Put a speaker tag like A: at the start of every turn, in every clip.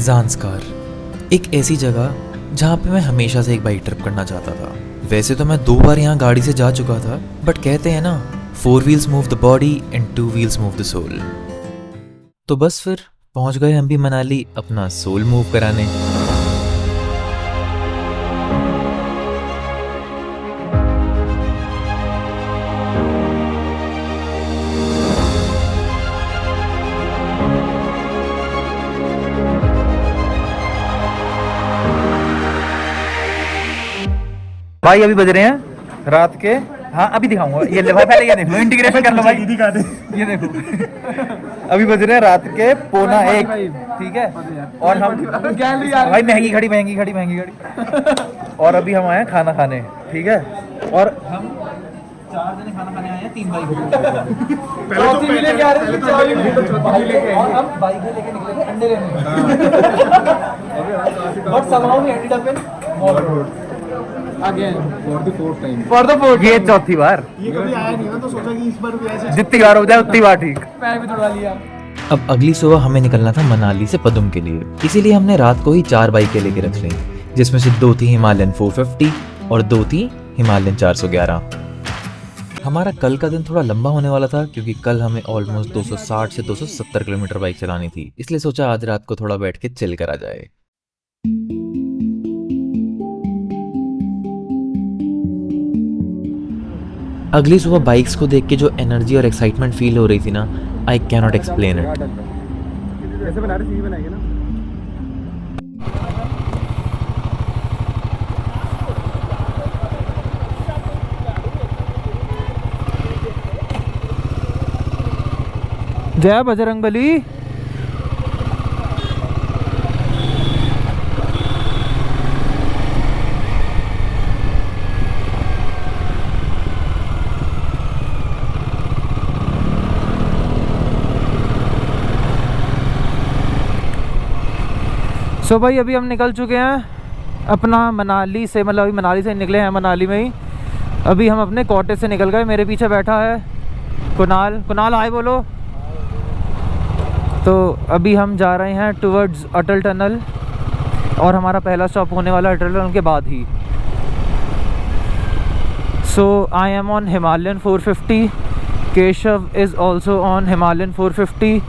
A: ज़ांस्कार, एक ऐसी जगह जहाँ पे मैं हमेशा से एक बाइक ट्रिप करना चाहता था। वैसे तो मैं 2 बार यहाँ गाड़ी से जा चुका था, बट कहते हैं ना 4 wheels move the body and 2 wheels move the soul. तो बस फिर पहुँच गए हम भी मनाली अपना सोल मूव कराने।
B: भाई अभी बज रहे हैं रात के, हाँ अभी दिखाऊंगा, ये ले भाई, पहले ये देख लो, इंटीग्रेशन कर लो भाई, ये देखो अभी बज रहे हैं रात के 1:45, ठीक है। और हम भाई महंगी घड़ी और अभी हम आए हैं खाना खाने, ठीक है। और हम 4 जने खाना खाने आए हैं, 3 बाइक लेके आ रहे थे, और हम बाइक लेके निकले थे अंडे लेने, but somehow we ended up in Mall Road again for the fourth ये चौथी बार, ये कभी आया नहीं ना, तो सोचा कि इस बार भी ऐसे जितनी बार हो जाए उतनी बार ठीक। पैर भी तोड़ा लिया।
A: अब अगली सुबह हमें निकलना था मनाली से पदुम के लिए, इसीलिए हमने रात को ही 4 बाइकें लेके रख ली, जिसमें से 2 थी हिमालयन 450 और 2 थी हिमालयन 411। हमारा कल का दिन थोड़ा लंबा होने वाला था, क्योंकि कल हमें ऑलमोस्ट 260 से 270 किलोमीटर बाइक चलानी थी, इसलिए सोचा आज रात को थोड़ा बैठ के चिल करा जाए। अगली सुबह बाइक्स को देख के जो एनर्जी और एक्साइटमेंट फील हो रही थी ना, I can not explain it.
C: ऐसे बना रहे, बनाएंगे ना।
B: जय बजरंगबली। सो भाई अभी हम निकल चुके हैं अपना मनाली से, मतलब अभी मनाली से निकले हैं, मनाली में ही अभी हम अपने कॉटेज से निकल गए। मेरे पीछे बैठा है कुणाल हाय बोलो। तो अभी हम जा रहे हैं टुवर्ड्स अटल टनल, और हमारा पहला स्टॉप होने वाला अटल टनल के बाद ही। So I am on Himalayan 450, Keshav is also on Himalayan 450,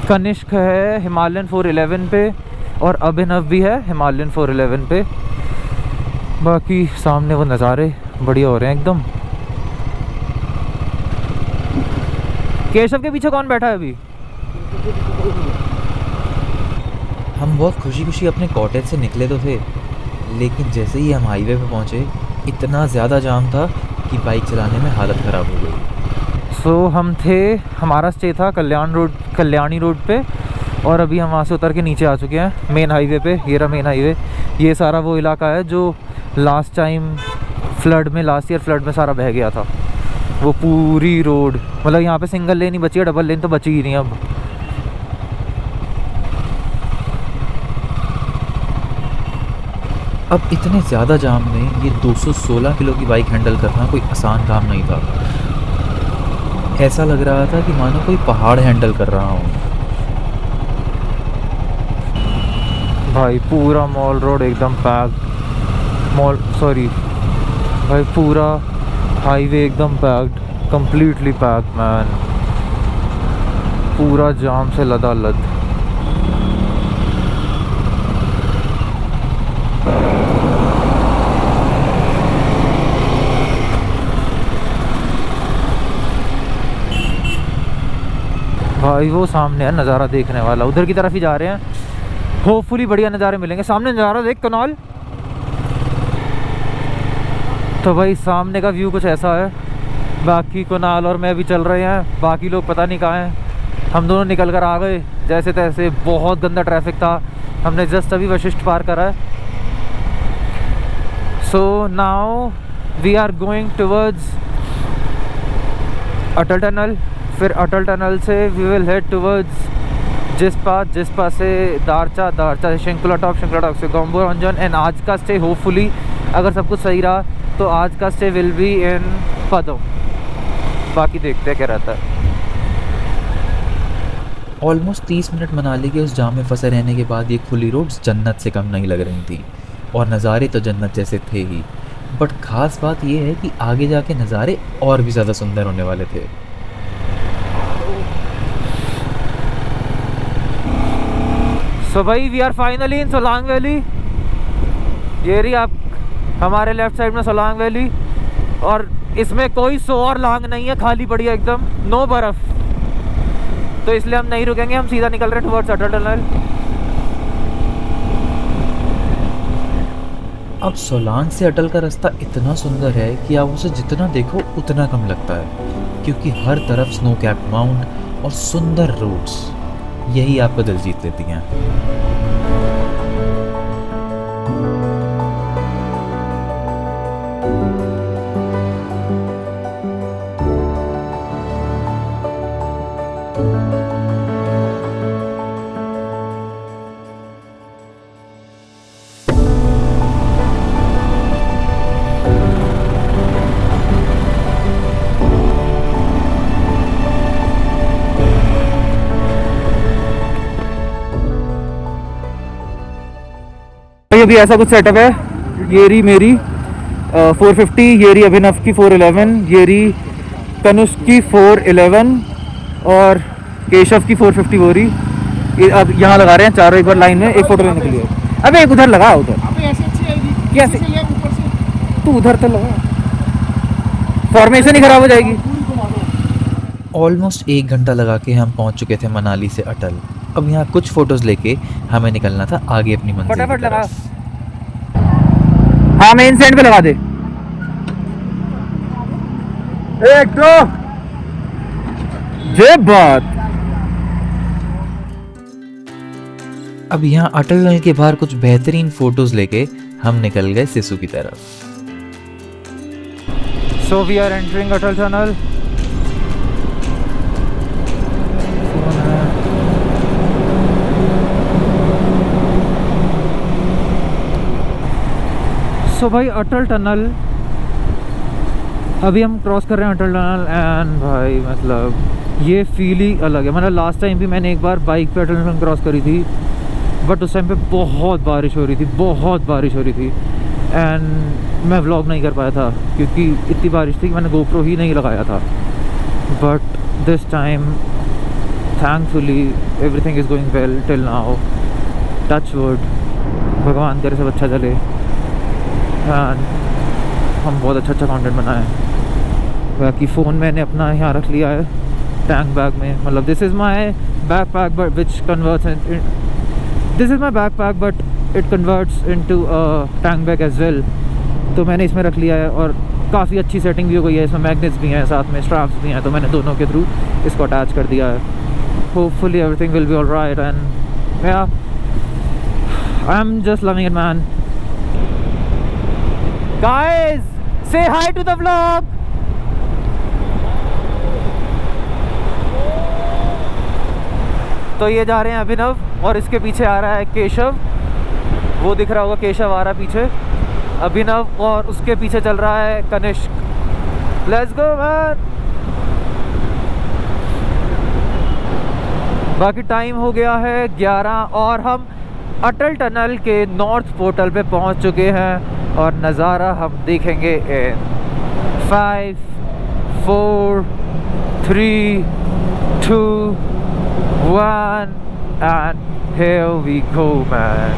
B: Kanishk है हिमालयन 411 पे, और अभिनव भी है हिमालयन 411 पे। बाकी सामने वो नज़ारे बढ़िया हो रहे हैं एकदम। केशव के पीछे कौन बैठा है अभी?
A: हम बहुत खुशी अपने कॉटेज से निकले तो थे, लेकिन जैसे ही हम हाईवे पे पहुंचे इतना ज़्यादा जाम था कि बाइक चलाने में हालत ख़राब हो गई।
B: हमारा स्टे था कल्याणी रोड पे, और अभी हम वहाँ से उतर के नीचे आ चुके हैं मेन हाईवे पे। ये रहा मेन हाईवे। ये सारा वो इलाका है जो लास्ट ईयर फ्लड में सारा बह गया था। वो पूरी रोड, मतलब यहाँ पे सिंगल लेन ही बची है, डबल लेन तो बची ही नहीं अब।
A: अब इतने ज़्यादा जाम में ये 216 किलो की बाइक हैंडल करना कोई आसान काम नहीं था। ऐसा लग रहा था कि मानो कोई पहाड़ हैंडल कर रहा हूँ।
B: भाई पूरा मॉल रोड एकदम पैक्ड, भाई पूरा हाईवे एकदम पैक्ड, कंप्लीटली पैक्ड मैन, पूरा जाम से लदालद। भाई वो सामने है नज़ारा देखने वाला, उधर की तरफ ही जा रहे हैं। होपफुली बढ़िया नज़ारे मिलेंगे। सामने नज़ारा देख कुणाल। तो भाई सामने का व्यू कुछ ऐसा है। बाकी कुणाल और मैं अभी चल रहे हैं, बाकी लोग पता नहीं कहाँ हैं। हम दोनों निकल कर आ गए जैसे तैसे, बहुत गंदा ट्रैफिक था। हमने जस्ट अभी वशिष्ठ पार करा है। So now we are going towards Atal tunnel. फिर अटल टनल से we will head towards Jispa से दारचा से शिंकुला टॉप से गोम्बो रंजन। एंड आज का स्टे होपफुली, अगर सब कुछ सही रहा, तो आज का स्टे विल बी इन पदम। बाकी देखते हैं क्या रहता है।
A: ऑलमोस्ट 30 मिनट मनाली के उस जाम में फंसे रहने के बाद ये खुली रोड्स जन्नत से कम नहीं लग रही थी, और नज़ारे तो जन्नत जैसे थे ही, बट ख़ास बात ये है कि आगे जाके नज़ारे और भी ज़्यादा सुंदर होने वाले थे।
B: सो भाई we are finally in Solang valley. ये रही आप हमारे लेफ्ट साइड में सोलांग वैली, और इसमें कोई सो और लांग नहीं है, खाली पड़ी है एकदम, नो बर्फ। तो इसलिए हम नहीं रुकेंगे, हम सीधा निकल रहे हैं टुवर्ड्स अटल टनल।
A: अब सोलांग से अटल का रास्ता इतना सुंदर है कि आप उसे जितना देखो उतना कम लगता है, क्योंकि हर तरफ स्नो कैप माउंट और सुंदर रोड्स यही आपका दिल जीत लेती हैं।
B: अभी ऐसा कुछ सेटअप है। ये रही मेरी 450, ये रही अभिनव की 411, ये रही तनुष की 411 और केशव की 450 हो रही। ये अब यहाँ लगा रहे हैं चारों एक बार लाइन में एक फोटो लेने के लिए। अबे एक उधर लगा, उधर
C: ऐसे अच्छी आएगी
B: कैसे?
C: से ले ऊपर से
B: तू उधर तो लगा, फॉर्मेशन ही खराब हो जाएगी।
A: ऑलमोस्ट 1 घंटा लगा के हम पहुंच चुके थे मनाली से अटल। अब यहाँ कुछ फोटोज लेके हमें निकलना था आगे अपनी मंजिल की
B: फटाफट लगा।
A: तरफ।
B: हाँ मेन स्टैंड पे लगा दे। एक दो जे बात।
A: अब यहाँ अटल टनल के बाहर कुछ बेहतरीन फोटोज लेके हम निकल गए सिसु की तरफ।
B: So we are entering Atal tunnel. So भाई अटल टनल अभी हम क्रॉस कर रहे हैं अटल टनल, एंड भाई मतलब ये फील ही अलग है। मतलब लास्ट टाइम भी मैंने एक बार बाइक पे अटल टनल क्रॉस करी थी, बट उस टाइम पे बहुत बारिश हो रही थी, बहुत बारिश हो रही थी, एंड मैं व्लॉग नहीं कर पाया था क्योंकि इतनी बारिश थी कि मैंने गोप्रो ही नहीं लगाया था। But this time thankfully everything is going well till now, touch wood, भगवान करे सब अच्छा चले। हम बहुत अच्छा कंटेंट बनाए। बाकी फ़ोन मैंने अपना यहाँ रख लिया है टैंक बैग में। मतलब this is my backpack but which converts this is my backpack but it converts into tank bag as well. तो मैंने इसमें रख लिया है, और काफ़ी अच्छी सेटिंग भी हो गई है। इसमें मैग्नेट्स भी हैं, साथ में स्ट्रैप्स भी हैं, तो मैंने दोनों के थ्रू इसको अटैच कर दिया है। Hopefully everything will be alright, and yeah I am just loving it man. Guys, say hi to the vlog. तो ये जा रहे हैं अभिनव, और इसके पीछे आ रहा है केशव। वो दिख रहा होगा, केशव आ रहा है पीछे, अभिनव, और उसके पीछे चल रहा है कनिष्क। Let's go man. बाकी टाइम हो गया है 11, और हम अटल टनल के नॉर्थ पोर्टल पे पहुंच चुके हैं, और नज़ारा हम देखेंगे इन 5, 4, 3, 2, 1 and here we go man।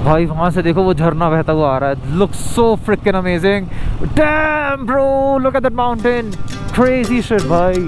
B: भाई वहाँ से देखो वो झरना बहता हुआ आ रहा है। Look so fricking amazing. Damn bro, look at that mountain, crazy shit भाई।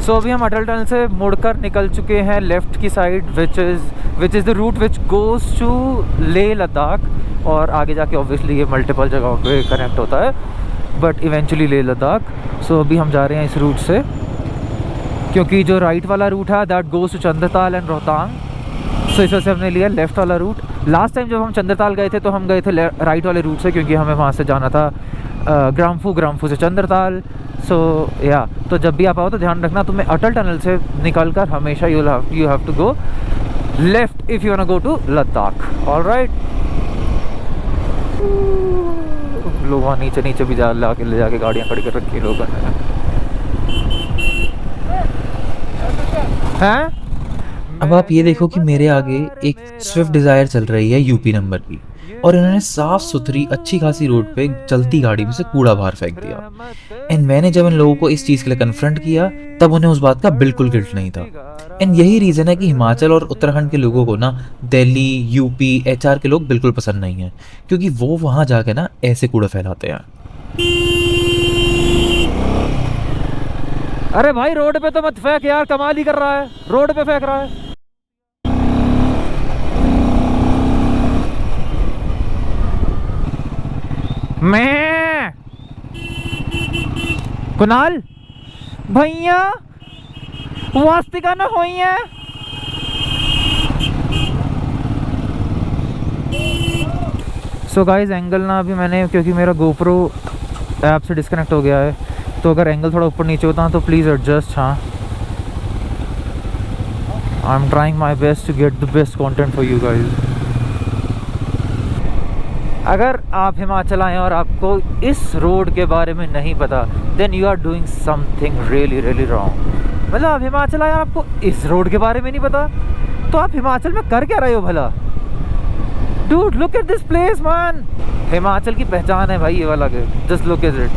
B: सो अभी हम अटल टनल से मुड़कर निकल चुके हैं लेफ़्ट की side, which is the route which goes to Leh Ladakh, और आगे जाके ऑब्वियसली ये मल्टीपल जगहों पे कनेक्ट होता है, बट इवेंचुअली लेह लद्दाख। सो अभी हम जा रहे हैं इस रूट से, क्योंकि जो राइट वाला रूट है that goes to Chandratal and Rohtang. So इस वजह से हमने लिया लेफ़्ट वाला रूट। लास्ट टाइम जब हम चंद्रताल गए थे तो हम गए थे राइट वाले रूट से, क्योंकि हमें वहाँ से जाना था ग्राम्फू से चंद्रताल। सो या तो जब भी आप आओ तो ध्यान रखना, तुम्हें अटल टनल से निकल कर हमेशा you have to go left if you want to go to Ladakh. Alright, लोग वहाँ नीचे नीचे भी ले जाके गाड़ियाँ खड़ी कर रखी लोगों ने हैं।
A: अब आप ये देखो कि मेरे आगे एक स्विफ्ट डिज़ायर चल रही है यूपी नंबर की, और इन्होंने साफ सुथरी अच्छी खासी रोड पे चलती गाड़ी में से कूड़ा बाहर फेंक दिया। एंड मैंने जब इन लोगों को इस चीज़ के लिए कन्फ्रंट किया तब उन्हें उस बात का बिल्कुल गिल्ट नहीं था। एंड यही रीज़न है कि हिमाचल और उत्तराखंड के लोगों को ना दिल्ली, यूपी, एचआर के लोग बिल्कुल पसंद नहीं हैं, क्योंकि वो वहाँ जाके ना ऐसे कूड़ा फैलाते हैं।
B: अरे भाई रोड पे तो मत फेंक यार, कमाल ही कर रहा है, रोड पे फेंक रहा है। मैं कुणाल भैया वास्तिका ना हुई है। सो गाइस एंगल ना अभी मैंने, क्योंकि मेरा गोप्रो ऐप से डिस्कनेक्ट हो गया है, तो अगर एंगल थोड़ा ऊपर नीचे होता है तो प्लीज़ एडजस्ट। हाँ, I am trying my best to get the best content for you guys. अगर आप हिमाचल आए और आपको इस रोड के बारे में नहीं पता, then you are doing something really really wrong. मतलब आप हिमाचल आए और आपको इस रोड के बारे में नहीं पता, तो आप हिमाचल में कर क्या रहे हो भला? Dude look at this place man. Himachal की पहचान है भाई ये वाला, just look at it.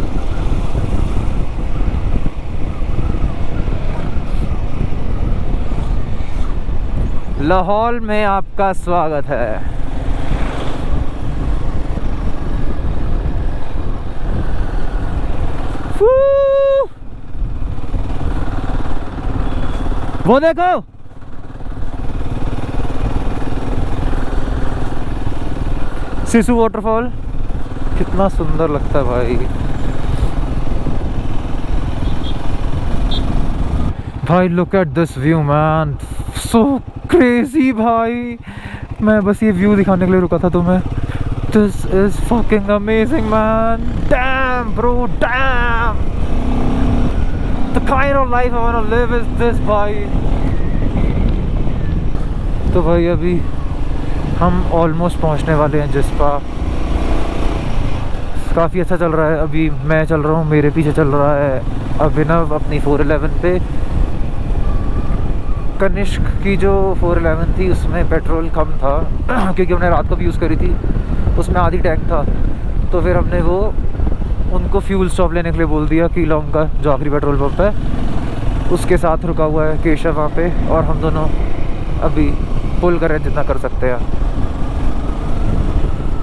B: Lahaul में आपका स्वागत है। वो देखो, सिसु वाटरफॉल कितना सुंदर लगता है भाई। भाई look at this view man, so crazy भाई। मैं बस ये व्यू दिखाने के लिए रुका था तुम्हें। This is fucking amazing man, damn bro, dam. The kind of life I want to live is this भाई। तो भाई अभी हम ऑलमोस्ट पहुंचने वाले हैं जिस्पा। काफ़ी अच्छा चल रहा है। अभी मैं चल रहा हूँ, मेरे पीछे चल रहा है अभिनव अपनी 411 पे। कनिष्क की जो 411 थी उसमें पेट्रोल कम था क्योंकि हमने रात को भी यूज़ करी थी, उसमें आधी टैंक था। तो फिर हमने वो उनको फ्यूल स्टॉप लेने के लिए बोल दिया कि लॉन्ग का जो आखिरी पेट्रोल पंप है उसके साथ रुका हुआ है केशव वहाँ पे, और हम दोनों अभी पुल कर रहे हैं जितना कर सकते हैं।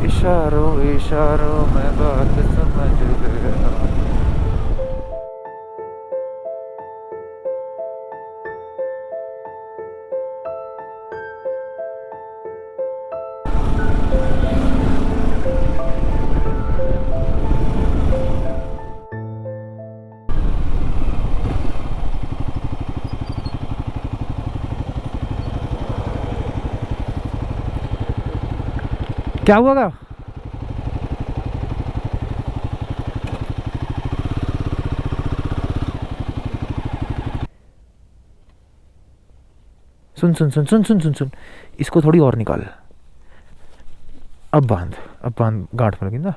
B: इशारों इशारों में बात समझ गया। क्या हुआ गा? सुन सुन सुन सुन सुन सुन सुन, इसको थोड़ी और निकाल। अब बांध गांठ में लगी ना।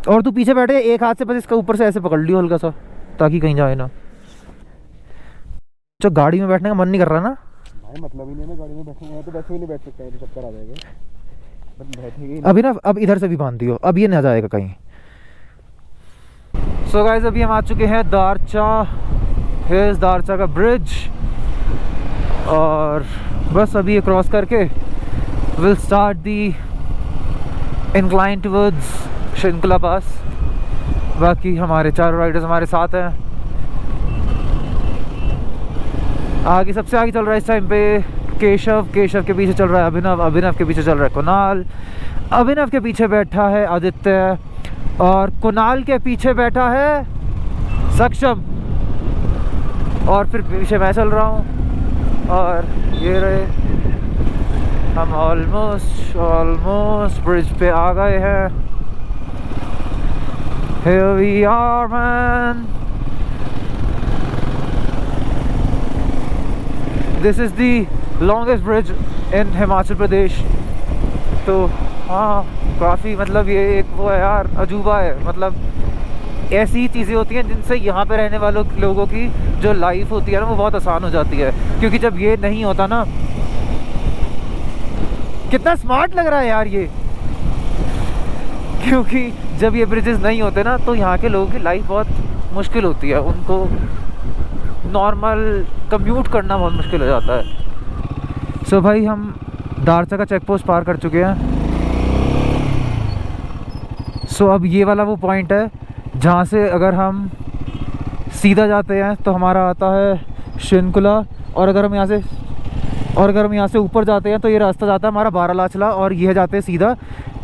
B: और तू पीछे बैठे, एक हाथ से बस इसका ऊपर से ऐसे पकड़ लियो हल्का सा, ताकि कहीं जाए ना। जो गाड़ी में बैठने का मन नहीं कर रहा ना
C: भाई, मतलब ही नहीं है गाड़ी में बैठूंगा तो वैसे ही नहीं बैठ सकता, तो चक्कर आ जाएगा।
B: अभी ना, अब इधर से भी बांध दियो, अब ये ना जाएगा कहीं। सो गाइस अभी हम आ चुके हैं दारचा। हेre's दारचा का ब्रिज, और बस अभी ये क्रॉस करके will start the incline towards श्रृंखला पास। बाकी हमारे चारों राइडर्स हमारे साथ हैं। आगे सबसे आगे चल रहा है इस टाइम पे केशव, केशव के पीछे चल रहा है अभिनव, अभिनव के पीछे चल रहा है कुणाल, अभिनव के पीछे बैठा है आदित्य, और कुणाल के पीछे बैठा है सक्षम, और फिर पीछे मैं चल रहा हूँ। और ये रहे हम ऑलमोस्ट ब्रिज पे आ गए हैं। Here we are, man. This is the longest bridge in Himachal Pradesh. तो हाँ, काफ़ी मतलब ये एक वो है यार, अजूबा है। मतलब ऐसी चीज़ें होती हैं जिनसे यहाँ पे रहने वालों लोगों की जो लाइफ होती है ना वो बहुत आसान हो जाती है। क्योंकि जब ये नहीं होता ना, कितना स्मार्ट लग रहा है यार ये, क्योंकि जब ये ब्रिजेस नहीं होते ना तो यहाँ के लोगों की लाइफ बहुत मुश्किल होती है, उनको नॉर्मल कम्यूट करना बहुत मुश्किल हो जाता है। सो भाई हम दारचा का चेक पोस्ट पार कर चुके हैं। सो अब ये वाला वो पॉइंट है जहाँ से अगर हम सीधा जाते हैं तो हमारा आता है शिनकुला, और अगर हम यहाँ से ऊपर जाते हैं तो ये रास्ता जाता है हमारा बारालाचला, और ये जाते हैं सीधा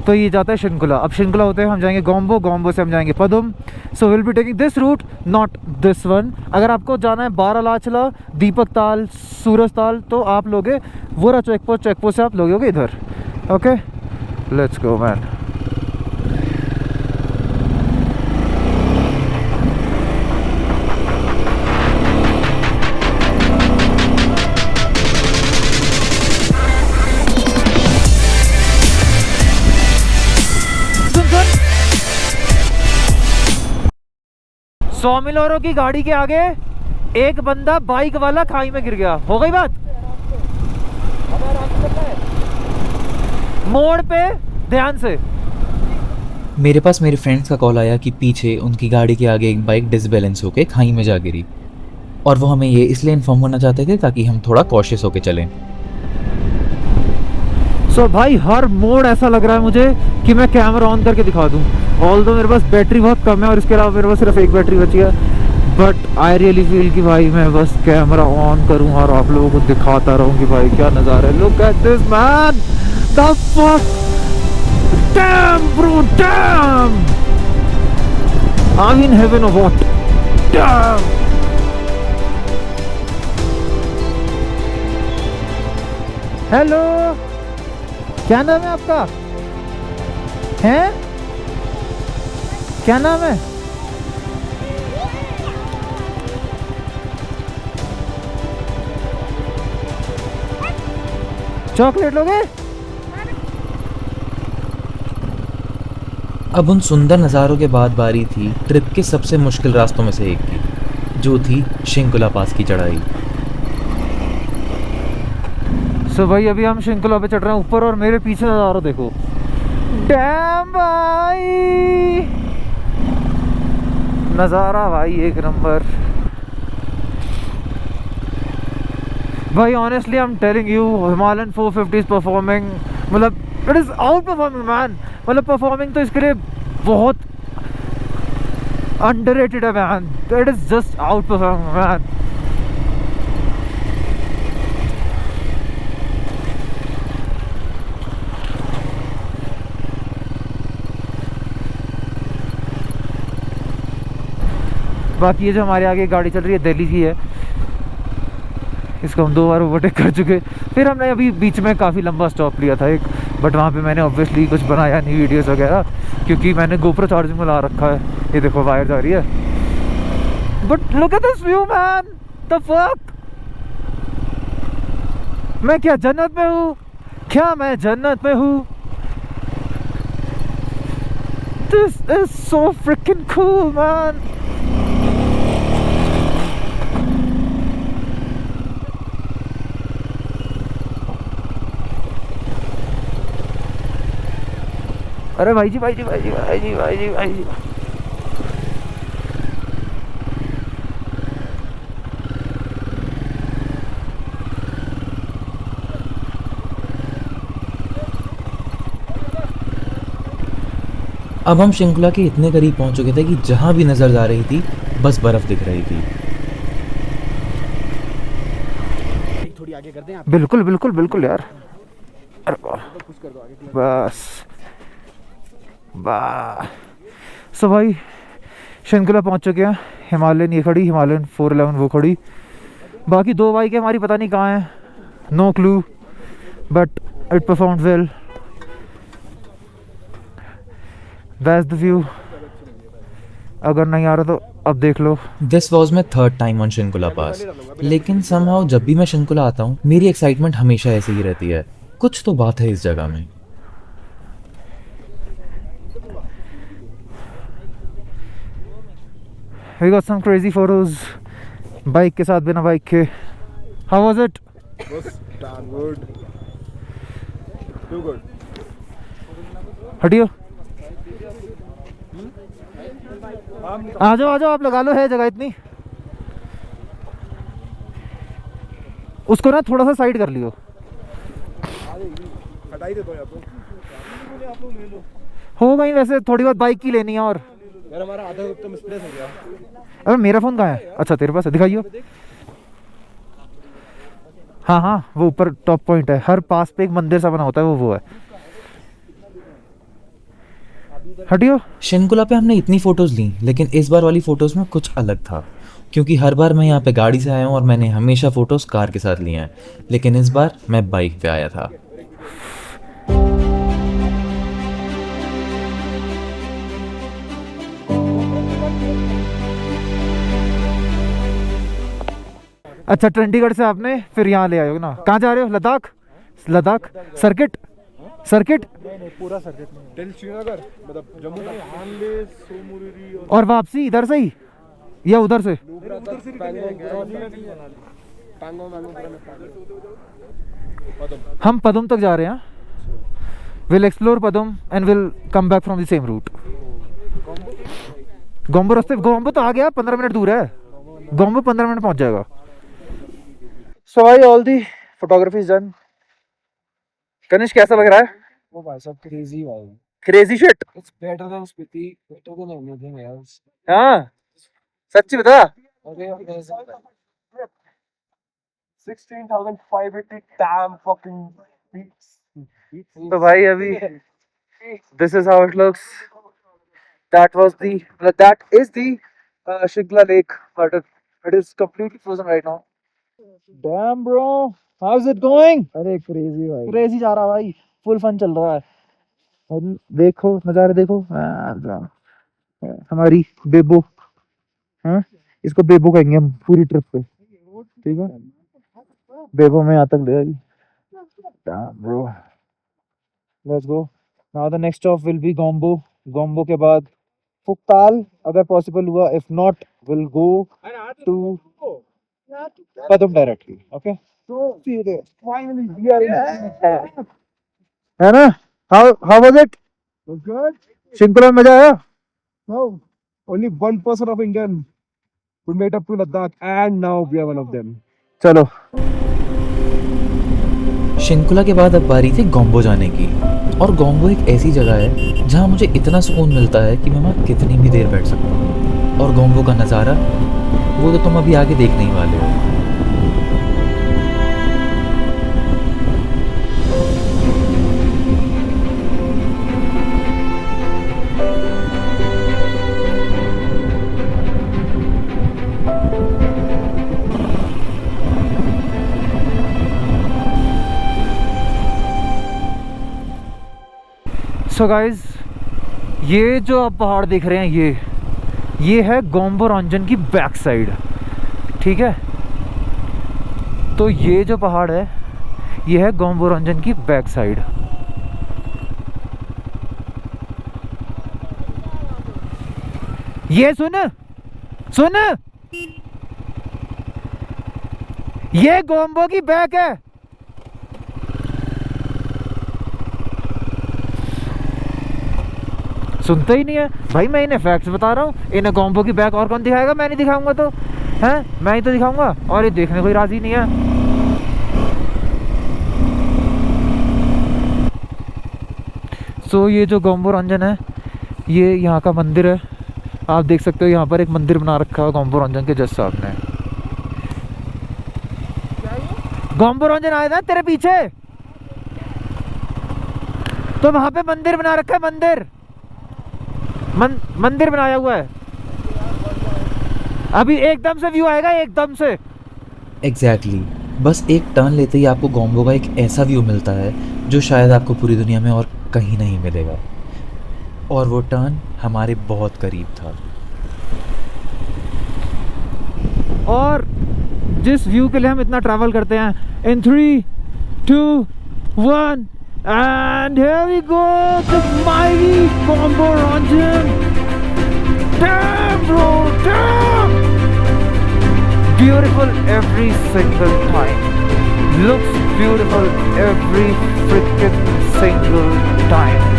B: तो ये जाता है शिनकुला। अब शिनकुला होते हैं हम जाएंगे गोम्बो, गोम्बो से हम जाएंगे Padum. So will be taking this route, not this one. अगर आपको जाना है बारालाचला, दीपक ताल, सूरज ताल, तो आप लोगे वो रहा चेक पोस्ट से आप लोगे इधर। Okay, let's go man. सोमिलोरो की गाड़ी के आगे एक बंदा बाइक वाला खाई में गिर गया। हो गई बात। मोड़ पे ध्यान से।
A: मेरे पास मेरे फ्रेंड्स का कॉल आया कि पीछे उनकी गाड़ी के आगे एक बाइक डिसबैलेंस होके खाई में जा गिरी, और वो हमें ये इसलिए इन्फॉर्म करना चाहते थे ताकि हम थोड़ा कॉशियस होके चलें।
B: सो भाई हर मोड़ ऐसा लग रहा है मुझे कि मैं कैमरा ऑन करके दिखा दूं। ऑल्दो मेरे पास बैटरी बहुत कम है और इसके अलावा मेरे पास सिर्फ एक बैटरी बची है, बट आई रियली फील कि भाई मैं बस कैमरा ऑन करूं और आप लोगों को दिखाता रहूं कि भाई क्या नज़ारा है। Look at this man, the fuck, damn bro, dam, I am in heaven और व्हाट, डैम। हेलो, क्या नाम है आपका? हैं? क्या नाम है? चॉकलेट लोगे?
A: अब उन सुंदर नज़ारों के बाद बारी थी ट्रिप के सबसे मुश्किल रास्तों में से एक की, जो थी शिंकुला पास की चढ़ाई।
B: सो भाई अभी हम शिंकुला पे चढ़ रहे हैं ऊपर, और मेरे पीछे नज़ारा देखो। डैम भाई, नज़ारा भाई एक नंबर। भाई honestly I am telling you, Himalayan 450 is performing, मतलब it is outperforming man. मतलब परफॉर्मिंग तो इसके लिए बहुत अंडररेटेड है man, it is just outperforming man. बाकी ये जो हमारे आगे गाड़ी चल रही है दिल्ली की है, इसको हम 2 बार ओवरटेक कर चुके। फिर हमने अभी बीच में काफ़ी लंबा स्टॉप लिया था एक, बट वहाँ पे मैंने ऑब्वियसली कुछ बनाया नहीं वीडियोस वगैरह, क्योंकि मैंने गोप्रो चार्जिंग में ला रखा है। ये देखो वायर जा रही है, but look at this view man, the fuck. मैं क्या जन्नत में हूँ? क्या मैं जन्नत में हूँ? This is so fricking cool man. अरे भाई जी, भाई जी, भाई जी, भाई जी, भाई जी, भाई जी।
A: अब हम शिंकुला के इतने करीब पहुंच चुके थे कि जहां भी नजर जा रही थी बस बर्फ दिख रही थी।
C: आगे कर दें आप,
B: बिल्कुल बिल्कुल बिल्कुल यार। अरे वाह,
C: पुश कर दो आगे।
B: बस वाह। सो भाई शंकुला पहुंच चुके हैं। हिमालयन ये खड़ी, हिमालयन 411 वो खड़ी। बाकी दो बाइक हमारी पता नहीं कहाँ हैं, no clue, but it performed well. That's the view. अगर नहीं आ रहा तो अब देख लो।
A: This was my third time on Shinkula pass, लेकिन समहाउ जब भी मैं शिंकुला आता हूँ मेरी एक्साइटमेंट हमेशा ऐसी ही रहती है। कुछ तो बात है इस जगह में।
B: We got some crazy photos bike के साथ, बिना बाइक के। How was it?
C: बस damn good, too good।
B: हटियो, आ जाओ आप, लगा लो, है जगह इतनी। उसको ना थोड़ा सा साइड कर लियो।
C: हटाई दे दो या तो आप लोग ले लो
B: हो गई वैसे, थोड़ी बहुत बाइक की लेनी है। और
C: यार हमारा आधा तो मिसप्लेस हो गया।
B: अबे मेरा फोन कहाँ है? अच्छा तेरे पास है, दिखाइयो। हाँ हाँ, वो ऊपर टॉप पॉइंट है। हर पास पे एक मंदिर सा बना होता है, वो है। हटियो।
A: शिंकुला पे हमने इतनी फ़ोटोज़ ली, लेकिन इस बार वाली फ़ोटोज़ में कुछ अलग था। क्योंकि हर बार मैं यहाँ पे गाड़ी से आया हूँ और मैंने हमेशा फ़ोटोज़ कार के साथ लिए हैं, लेकिन इस बार मैं बाइक पे आया था।
B: अच्छा चंडीगढ़ से आपने फिर यहाँ ले आए हो ना? कहाँ जा रहे हो? लद्दाख? लद्दाख सर्किट? सर्किट
C: पूरा सर्किट में दिल्ली श्रीनगर, मतलब जम्मू तक, हानले सोमुरी
B: और वापसी इधर से ही या उधर से?
C: उधर से
B: हम पदम तक जा रहे हैं। Will explore Padam and will come back from the same route. Gombo रास्ते, गोम्बो तो आ गया, 15 मिनट दूर है। गोम्बो 15 मिनट पहुंच जाएगा। सो भाई all the photography is done. Kanishk कैसा लग रहा है?
C: वो भाई सब क्रेजी भाई,
B: crazy shit.
C: It's better than Spiti, better than anything else.
B: हाँ सच्ची बता।
C: Okay 16,580 damn fucking feet।
B: तो भाई अभी this is how it looks. That was the, that is the Shinkula lake, but it is completely frozen right now. Damn bro, how is it going?
C: अरे crazy भाई,
B: crazy जा रहा भाई, full fun चल रहा है। और देखो नज़ारे देखो। हमारी बेबो, हाँ इसको बेबो कहेंगे हम पूरी ट्रिप पे, ठीक है? बेबो में यहाँ तक ले आई। Bro let's go now. The next stop will be Gombo. Gombo के बाद फुक्ताल अगर पॉसिबल हुआ, if not will go to Padam directly. Okay see you there.
C: Finally we are in.
B: है ना? How was it?
C: Good.
B: Shinkula में मजा आया?
C: No, only 1% of Indian who made up to Ladakh, and now we are one of them.
B: चलो
A: शिंकुला के बाद अब बारी थी गोम्बो जाने की। और गोम्बो एक ऐसी जगह है जहाँ मुझे इतना सुकून मिलता है कि मैं वहाँ कितनी भी देर बैठ सकता हूँ। और गोम्बो का नज़ारा वो तो तुम अभी आगे देखने ही वाले हो।
B: सो गाइज ये जो आप पहाड़ देख रहे हैं, ये है गोम्बो रंजन की बैक साइड, ठीक है? तो ये जो पहाड़ है ये है गोम्बो रंजन की बैक साइड। ये सुन सुन, ये गोम्बो की बैक है। सुनते ही नहीं है भाई, मैं इन्हें फैक्ट्स बता रहा हूँ। इन्हें गोम्बो की बैक और कौन दिखाएगा? मैं नहीं दिखाऊंगा तो हैं, मैं ही तो दिखाऊंगा, और ये देखने को ही राजी नहीं है। सो ये जो गोम्बो रंजन है ये यहाँ का मंदिर है। आप देख सकते हो यहाँ पर एक मंदिर बना रखा है गोम्बो रंजन के जस्ट सामने। गोम्बोरोंजन आया था तेरे पीछे, तो वहां पे मंदिर बना रखा है, मंदिर बनाया हुआ है। अभी एकदम से व्यू आएगा, एकदम से।
A: एग्जैक्टली बस एक टर्न लेते ही आपको गोम्बो का एक ऐसा व्यू मिलता है जो शायद आपको पूरी दुनिया में और कहीं नहीं मिलेगा। और वो टर्न हमारे बहुत करीब था।
B: और जिस व्यू के लिए हम इतना ट्रैवल करते हैं, इन 3, 2, 1 and here we go, the mighty Gomborongshan. Damn bro, damn! Beautiful every single time. Looks beautiful every freaking single time.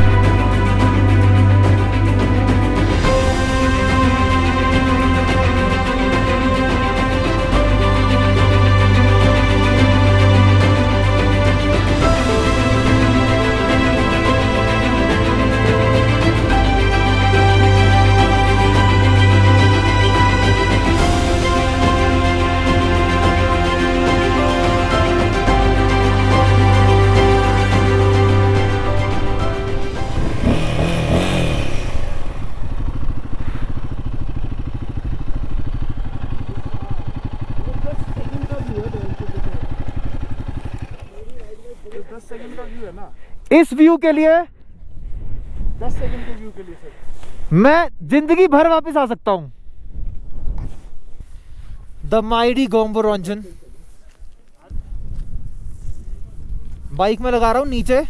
B: इस व्यू के लिए
C: 10 सेकंड के व्यू के लिए सर
B: मैं जिंदगी भर वापस आ सकता हूं। The mighty गोम्बोरोंजन। बाइक में लगा रहा हूं नीचे,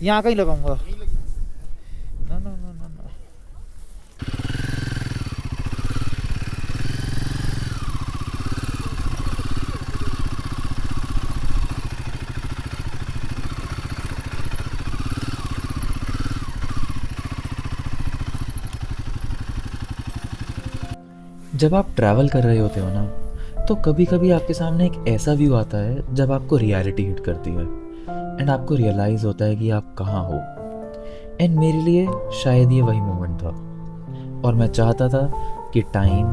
B: यहाँ कहीं लगाऊंगा। ना ना ना ना ना।
A: जब आप ट्रैवल कर रहे होते हो ना, तो कभी कभी आपके सामने एक ऐसा व्यू आता है जब आपको रियलिटी हिट करती है एंड आपको रियलाइज़ होता है कि आप कहाँ हो। एंड मेरे लिए शायद ये वही मोमेंट था और मैं चाहता था कि टाइम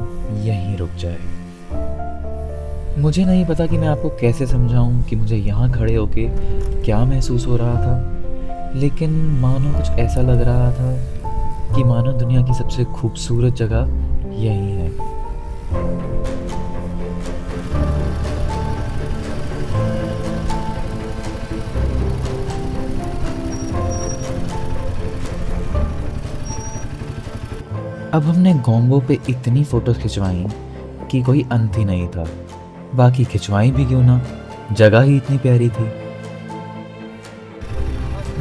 A: यहीं रुक जाए। मुझे नहीं पता कि मैं आपको कैसे समझाऊं कि मुझे यहाँ खड़े होके क्या महसूस हो रहा था, लेकिन मानो कुछ ऐसा लग रहा था कि मानो दुनिया की सबसे खूबसूरत जगह यही है। अब हमने गोम्बो पे इतनी फोटोज खिंचवाई कि कोई अंत ही नहीं था। बाकी खिंचवाई भी क्यों ना, जगह ही इतनी प्यारी थी।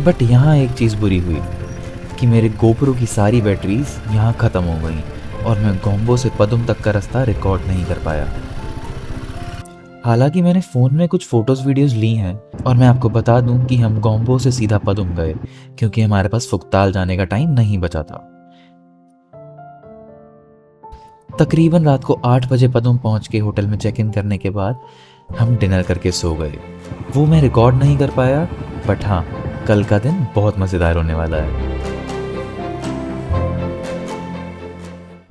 A: बट यहाँ एक चीज़ बुरी हुई कि मेरे गोप्रो की सारी बैटरीज यहाँ ख़त्म हो गई और मैं गोम्बो से पदुम तक का रास्ता रिकॉर्ड नहीं कर पाया। हालांकि मैंने फ़ोन में कुछ फ़ोटोज़ वीडियोज़ ली हैं और मैं आपको बता दूं कि हम गोम्बो से सीधा पदुम गए क्योंकि हमारे पास फुकताल जाने का टाइम नहीं बचा था। तकरीबन रात को 8 बजे पदुम पहुंच के होटल में चेक इन करने के बाद हम डिनर करके सो गए। वो मैं रिकॉर्ड नहीं कर पाया, बट हाँ, कल का दिन बहुत मज़ेदार होने वाला है।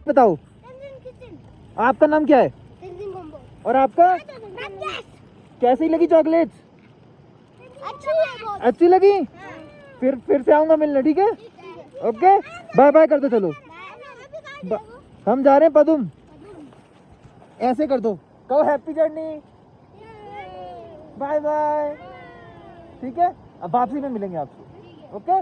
B: बताओ आपका नाम क्या है और आपका? कैसी लगी चॉकलेट? अच्छी लगी? फिर से आऊंगा मिलने, ठीक है? ओके, बाय बाय कर दो। चलो हम जा रहे हैं पदुम। ऐसे कर दो, कहो हैप्पी जर्नी, बाय बाय, ठीक है? अब वापसी में मिलेंगे आपसे, ओके?